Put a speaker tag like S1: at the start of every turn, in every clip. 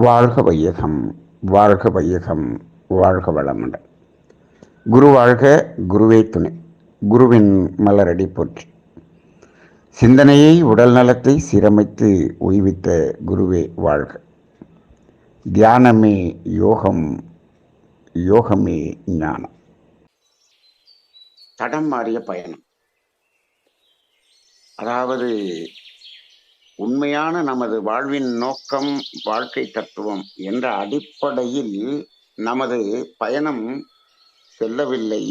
S1: வாழ்க வையகம், வாழ்க வையகம், வாழ்க வளமுடன். குரு வாழ்க, குருவே துணை. குருவின் மலரடி போற்றி. சிந்தனையை உடல் நலத்தை சீரமைத்து உய்வித்த குருவே வாழ்க. தியானமே யோகம், யோகமே ஞானம். தடம் மாறிய பயணம். அதாவது உண்மையான நமது வாழ்வின் நோக்கம், வாழ்க்கை தத்துவம் என்ற அடிப்படையில் நமது பயணம் செல்லவில்லை.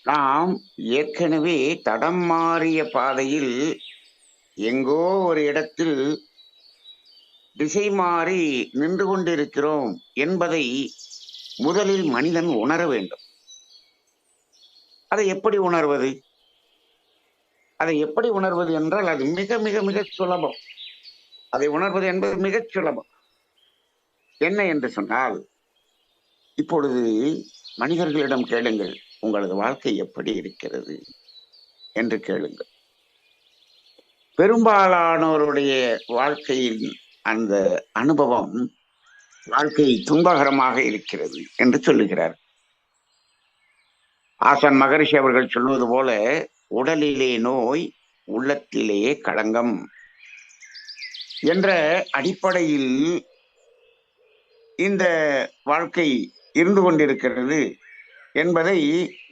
S1: நாம் ஏற்கனவே தடம் மாறிய பாதையில் எங்கோ ஒரு இடத்தில் திசை மாறி நின்று கொண்டிருக்கிறோம் என்பதை முதலில் மனிதன் உணர வேண்டும். அதை எப்படி உணர்வது? அதை எப்படி உணர்வது என்றால் அது மிக மிக மிக சுலபம். அதை உணர்வது என்பது மிகச் சுலபம். என்ன என்று சொன்னால், இப்பொழுது மனிதர்களிடம் கேளுங்கள், உங்களது வாழ்க்கை எப்படி இருக்கிறது என்று கேளுங்கள். பெரும்பாலானோருடைய வாழ்க்கையின் அந்த அனுபவம் வாழ்க்கை துன்பகரமாக இருக்கிறது என்று சொல்லுகிறார். ஆசான் மகரிஷி அவர்கள் சொல்வது போல, உடலிலே நோய், உள்ளத்திலே களங்கம் என்ற அடிப்படையில் இந்த வாழ்க்கை இருந்து கொண்டிருக்கிறது என்பதை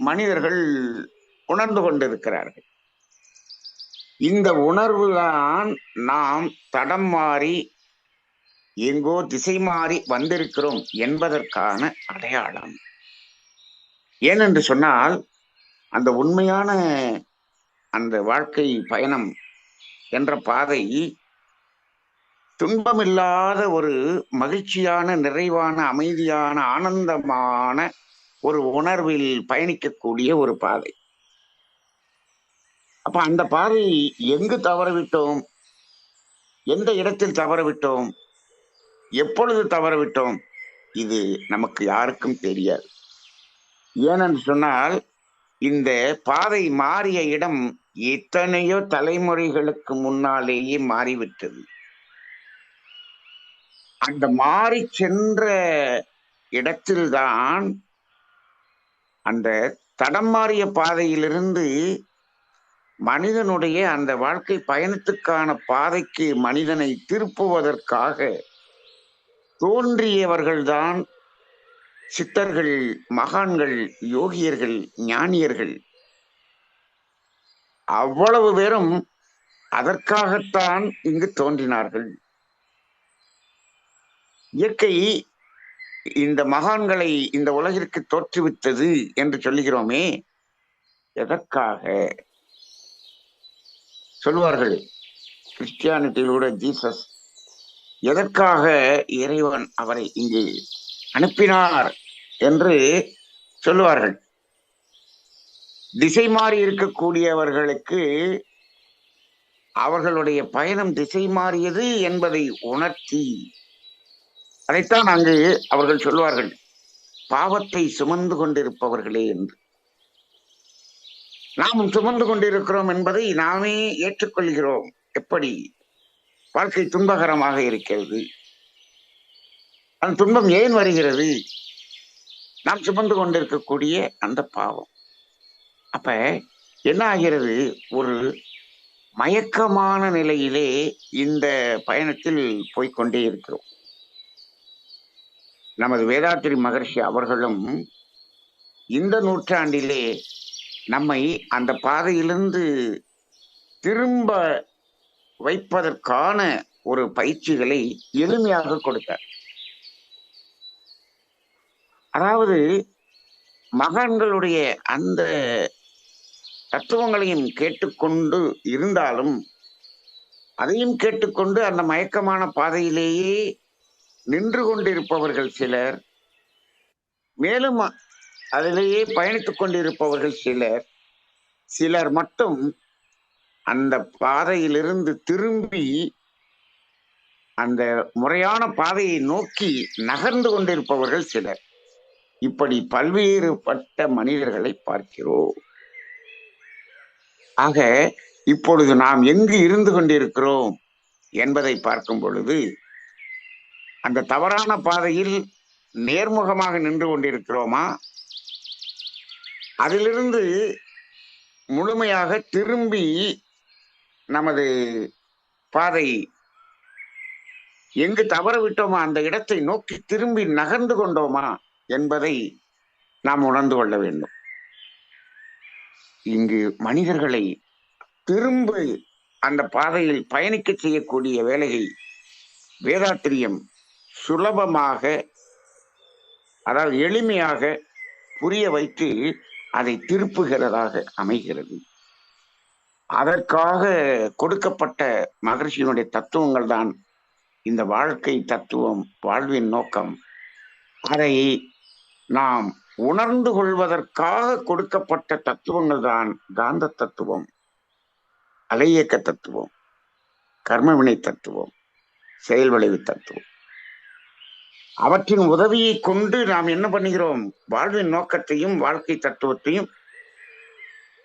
S1: மனிதர்கள் உணர்ந்து கொண்டிருக்கிறார்கள். இந்த உணர்வுதான் நாம் தடம் மாறி எங்கோ திசை மாறி வந்திருக்கிறோம் என்பதற்கான அடையாளம். ஏனென்று சொன்னால், அந்த உண்மையான அந்த வாழ்க்கை பயணம் என்ற பாதை துன்பமில்லாத ஒரு மகிழ்ச்சியான, நிறைவான, அமைதியான, ஆனந்தமான ஒரு உணர்வில் பயணிக்கக்கூடிய ஒரு பாதை. அப்ப அந்த பாதை எங்கு தவறவிட்டோம், எந்த இடத்தில் தவறவிட்டோம், எப்பொழுது தவறவிட்டோம், இது நமக்கு யாருக்கும் தெரியாது. ஏனென்று சொன்னால், இந்த பாதை மாறிய இடம் எத்தனையோ தலைமுறைகளுக்கு முன்னாலேயே மாறிவிட்டது. அந்த மாறி சென்ற இடத்தில்தான் அந்த தடம் மாறிய பாதையிலிருந்து மனிதனுடைய அந்த வாழ்க்கை பயணத்துக்கான பாதைக்கு மனிதனை திருப்புவதற்காக தோன்றியவர்கள்தான் சித்தர்கள், மகான்கள், யோகியர்கள், ஞானியர்கள். அவ்வளவு பேரும் அதற்காகத்தான் இங்கு தோன்றினார்கள். இயற்கை இந்த மகான்களை இந்த உலகிற்கு தோற்றுவித்தது என்று சொல்லுகிறோமே, எதற்காக? சொல்வார்கள் கிறிஸ்டியானிட்டியில் கூட, ஜீசஸ் எதற்காக இறைவன் அவரை இங்கு அனுப்பினார் என்று சொல்லுவார்கள். திசை மாறி இருக்கக்கூடியவர்களுக்கு அவர்களுடைய பயணம் திசை மாறியது என்பதை உணர்த்தி, அதைத்தான் அங்கு அவர்கள் சொல்வார்கள், பாவத்தை சுமந்து கொண்டிருப்பவர்களே என்று. நாம் சுமந்து கொண்டிருக்கிறோம் என்பதை நாமே ஏற்றுக்கொள்கிறோம். எப்படி? வாழ்க்கை துன்பகரமாக இருக்கிறது. அந்த துன்பம் ஏன் வருகிறது? நாம் சுமந்து கொண்டிருக்கக்கூடிய அந்த பாவம். அப்ப என்ன ஆகிறது? ஒரு மயக்கமான நிலையிலே இந்த பயணத்தில் போய்கொண்டே இருக்கிறோம். நமது வேதாத்திரி மகர்ஷி அவர்களும் இந்த நூற்றாண்டிலே நம்மை அந்த பாதையிலிருந்து திரும்ப வைப்பதற்கான ஒரு பயிற்சிகளை எளிமையாக கொடுத்தார். அதாவது மகான்களுடைய அந்த தத்துவங்களையும் கேட்டுக்கொண்டு இருந்தாலும், அதையும் கேட்டுக்கொண்டு அந்த மயக்கமான பாதையிலேயே நின்று கொண்டிருப்பவர்கள் சிலர், மேலும் அதிலேயே பயணித்துக் கொண்டிருப்பவர்கள் சிலர், சிலர் மட்டும் அந்த பாதையிலிருந்து திரும்பி அந்த முறையான பாதையை நோக்கி நகர்ந்து கொண்டிருப்பவர்கள் சிலர். இப்படி பல்வேறுபட்ட மனிதர்களை பார்க்கிறோம். ஆக இப்பொழுது நாம் எங்கு இருந்து கொண்டிருக்கிறோம் என்பதை பார்க்கும் பொழுது, அந்த தவறான பாதையில் நேர்முகமாக நின்று கொண்டிருக்கிறோமா, அதிலிருந்து முழுமையாக திரும்பி நமது பாதை எங்கு தவற விட்டோமா அந்த இடத்தை நோக்கி திரும்பி நகர்ந்து கொண்டோமா என்பதை நாம் உணர்ந்து கொள்ள வேண்டும். இங்கு மனிதர்களை திரும்ப அந்த பாதையில் பயணிக்க செய்யக்கூடிய வேலையை வேதாத்திரியம் சுலபமாக, அதாவது எளிமையாக புரிய வைத்து அதை திருப்புகிறதாக அமைகிறது. அதற்காக கொடுக்கப்பட்ட மகரிஷியினுடைய தத்துவங்கள் தான் இந்த வாழ்க்கை தத்துவம், வாழ்வின் நோக்கம். அதை நாம் உணர்ந்து கொள்வதற்காக கொடுக்கப்பட்ட தத்துவங்கள் தான் காந்த தத்துவம், அலையியக்க தத்துவம், கர்மவினை தத்துவம், செயல்விளைவு தத்துவம். அவற்றின் உதவியை கொண்டு நாம் என்ன பண்ணுகிறோம்? வாழ்வின் நோக்கத்தையும் வாழ்க்கை தத்துவத்தையும்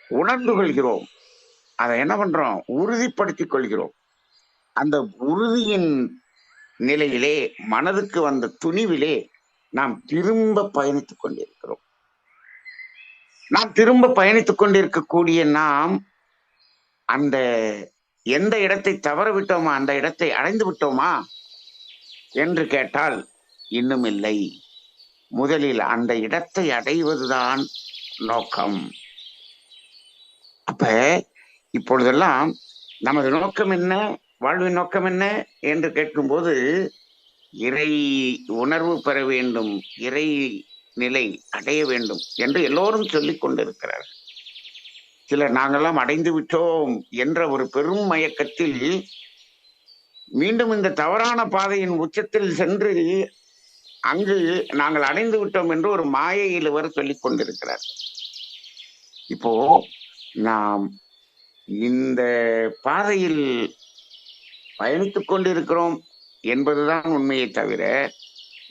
S1: உணர்ந்து கொள்கிறோம். அதை என்ன பண்றோம்? உறுதிப்படுத்திக் கொள்கிறோம். அந்த உறுதியின் நிலையிலே, மனதுக்கு வந்த துணிவிலே நாம் திரும்ப பயணித்துக் கொண்டிருக்கிறோம். நாம் திரும்ப பயணித்துக் கொண்டிருக்கக்கூடிய நாம் அந்த எந்த இடத்தை தவற விட்டோமா, அந்த இடத்தை அடைந்து விட்டோமா என்று கேட்டால் இன்னும் இல்லை. முதலில் அந்த இடத்தை அடைவதுதான் நோக்கம். அப்ப இப்பொழுதெல்லாம் நமது நோக்கம் என்ன, வாழ்வின் நோக்கம் என்ன என்று கேட்கும்போது, இறை உணர்வு பெற வேண்டும், இறை நிலை அடைய வேண்டும் என்று எல்லோரும் சொல்லிக் கொண்டிருக்கிறார்கள். சிலர் நாங்கெல்லாம் அடைந்து விட்டோம் என்ற ஒரு பெரும் மயக்கத்தில் மீண்டும் இந்த தவறான பாதையின் உச்சத்தில் சென்று அங்கு நாங்கள் அடைந்து விட்டோம் என்று ஒரு மாயையில் வர சொல்லிக் கொண்டிருக்கிறார். இப்போ நாம் இந்த பாதையில் பயணித்துக் கொண்டிருக்கிறோம் என்பதுதான் உண்மையை தவிர,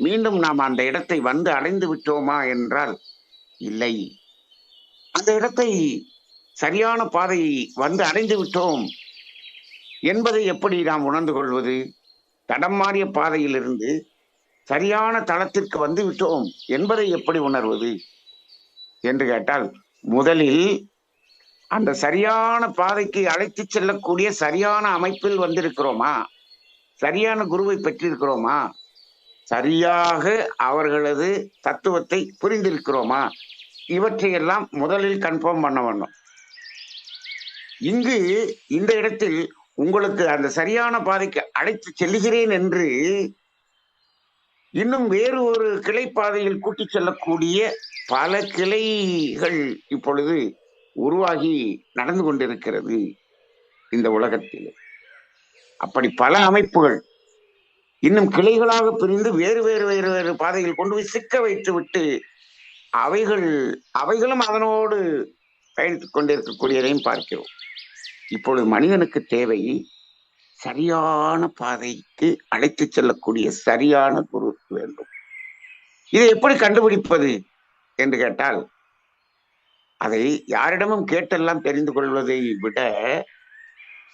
S1: மீண்டும் நாம் அந்த இடத்தை வந்து அடைந்து விட்டோமா என்றால் இல்லை. அந்த இடத்தை, சரியான பாதையை வந்து அடைந்து விட்டோம் என்பதை எப்படி நாம் உணர்ந்து கொள்வது? தடம் மாறிய பாதையிலிருந்து சரியான தளத்திற்கு வந்து விட்டோம் என்பதை எப்படி உணர்வது என்று கேட்டால், முதலில் அந்த சரியான பாதைக்கு அழைத்து செல்லக்கூடிய சரியான அமைப்பில் வந்திருக்கிறோமா, சரியான குருவை பெற்றிருக்கிறோமா, சரியாக அவர்களது தத்துவத்தை புரிந்திருக்கிறோமா, இவற்றையெல்லாம் முதலில் கன்ஃபார்ம் பண்ண வேண்டும். இங்கு இந்த இடத்தில் உங்களுக்கு அந்த சரியான பாதைக்கு அழைத்து செல்லுகிறேன் என்று இன்னும் வேறு ஒரு கிளை பாதையில் கூட்டிச் செல்லக்கூடிய பல கிளைகள் இப்பொழுது உருவாகி நடந்து கொண்டிருக்கிறது இந்த உலகத்தில். அப்படி பல அமைப்புகள் இன்னும் கிளைகளாக பிரிந்து வேறு வேறு வேறு வேறு பாதையில் கொண்டு போய் சிக்க வைத்து விட்டு அவைகளும் அதனோடு பயணித்துக் கொண்டிருக்கக்கூடியதையும் பார்க்கிறோம். இப்பொழுது மனிதனுக்கு தேவை சரியான பாதைக்கு அழைத்து செல்லக்கூடிய சரியான குரு வேண்டும். இதை எப்படி கண்டுபிடிப்பது என்று கேட்டால், அதை யாரிடமும் கேட்டெல்லாம் தெரிந்து கொள்வதை விட,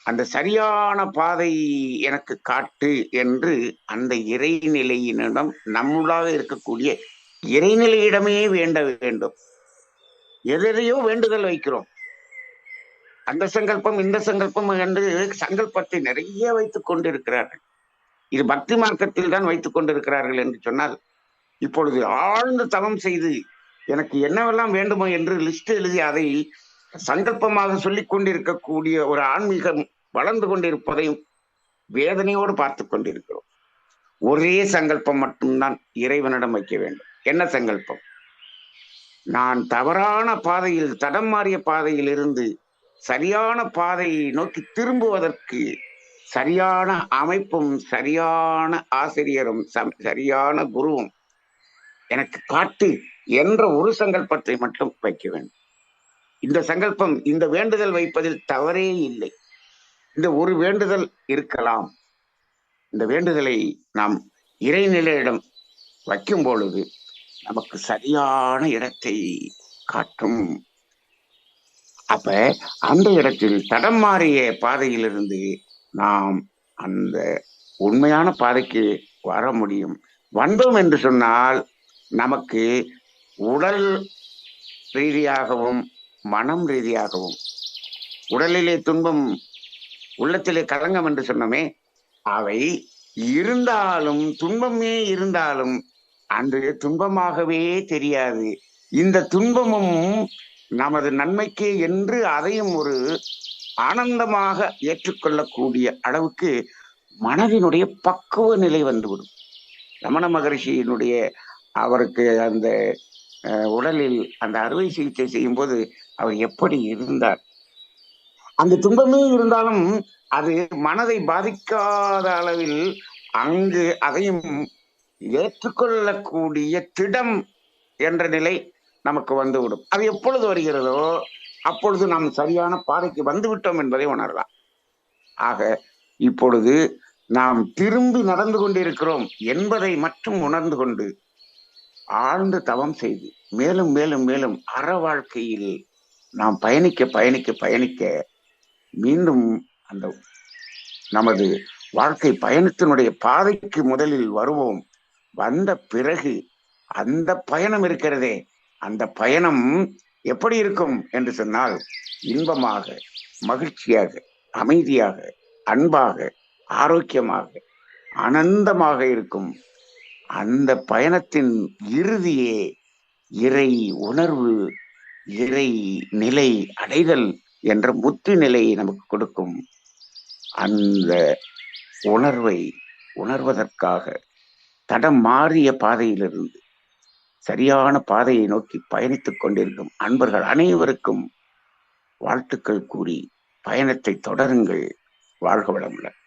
S1: அந்த சரியான பாதை எனக்கு காட்டு என்று அந்த இறைநிலையினிடம், நம்மளாக இருக்கக்கூடிய இறைநிலையிடமே வேண்ட வேண்டும். எதையோ வேண்டுதல் வைக்கிறோம். அந்த சங்கல்பம் இந்த சங்கல்பம் என்று சங்கல்பத்தை நிறைய வைத்துக் கொண்டிருக்கிறார்கள். இது பக்தி மார்க்கத்தில் தான் வைத்துக் கொண்டிருக்கிறார்கள் என்று சொன்னால், இப்பொழுது ஆழ்ந்து தவம் செய்து எனக்கு என்னவெல்லாம் வேண்டுமோ என்று லிஸ்ட் எழுதி அதை சங்கல்பமாக சொல்லிக் கொண்டிருக்கக்கூடிய ஒரு ஆன்மீகம் வளர்ந்து கொண்டிருப்பதையும் வேதனையோடு பார்த்து கொண்டிருக்கிறோம். ஒரே சங்கல்பம் மட்டும்தான் இறைவனிடம் வைக்க வேண்டும். என்ன சங்கல்பம்? நான் தவறான பாதையில், தடம் மாறிய பாதையில் இருந்து சரியான பாதையை நோக்கி திரும்புவதற்கு சரியான அமைப்பும் சரியான ஆசிரியரும் சரியான குருவும் எனக்கு காட்டு என்ற ஒரு சங்கல்பத்தை மட்டும் வைக்க வேண்டும். இந்த சங்கல்பம், இந்த வேண்டுதல் வைப்பதில் தவறே இல்லை. இந்த ஒரு வேண்டுதல் இருக்கலாம். இந்த வேண்டுதலை நாம் இறைநிலையிடம் வைக்கும் பொழுது நமக்கு சரியான இடத்தை காட்டும். அப்ப அந்த இடத்தில் தடம் மாறிய பாதையிலிருந்து நாம் அந்த உண்மையான பாதைக்கு வர முடியும். வந்தோம் என்று சொன்னால் நமக்கு உடல் ரீதியாகவும் மனம் ரீதியாகவும், உடலிலே துன்பம் உள்ளத்திலே களங்கம் என்று சொன்னோமே, அவை இருந்தாலும் துன்பமே இருந்தாலும் அந்த துன்பமாகவே தெரியாது. இந்த துன்பமும் நமது நன்மைக்கு என்று அதையும் ஒரு ஆனந்தமாக ஏற்றுக்கொள்ளக்கூடிய அளவுக்கு மனதினுடைய பக்குவ நிலை வந்துவிடும். ரமண மகரிஷியினுடைய அவருக்கு அந்த உடலில் அந்த அறுவை சிகிச்சை செய்யும் போது அவர் எப்படி இருந்தார், அந்த துன்பமே இருந்தாலும் அது மனதை பாதிக்காத அளவில் அங்கு அதையும் ஏற்றுக்கொள்ளக்கூடிய திடம் என்ற நிலை நமக்கு வந்துவிடும். அது எப்பொழுது வருகிறதோ அப்பொழுது நாம் சரியான பாதைக்கு வந்துவிட்டோம் என்பதை உணரலாம். ஆக இப்பொழுது நாம் திரும்பி நடந்து கொண்டிருக்கிறோம் என்பதை மட்டும் உணர்ந்து கொண்டு ஆழ்ந்து தவம் செய்து மேலும் மேலும் மேலும் அற வாழ்க்கையில் நாம் பயணிக்க பயணிக்க பயணிக்க மீண்டும் அந்த நமது வாழ்க்கை பயணத்தினுடைய பாதைக்கு முதலில் வருவோம். வந்த பிறகு அந்த பயணம் இருக்கிறதே, அந்த பயணம் எப்படி இருக்கும் என்று சொன்னால் இன்பமாக, மகிழ்ச்சியாக, அமைதியாக, அன்பாக, ஆரோக்கியமாக, ஆனந்தமாக இருக்கும். அந்த பயணத்தின் இறுதியே இறை உணர்வு, இறை நிலை அடைதல் என்ற முத்து நிலையை நமக்கு கொடுக்கும். அந்த உணர்வை உணர்வதற்காக தடம் மாறிய பாதையிலிருந்து சரியான பாதையை நோக்கி பயணித்துக் கொண்டிருக்கும் அன்பர்கள் அனைவருக்கும் வாழ்த்துக்கள் கூறி பயணத்தை தொடருங்கள். வாழ்க வளமுடன்.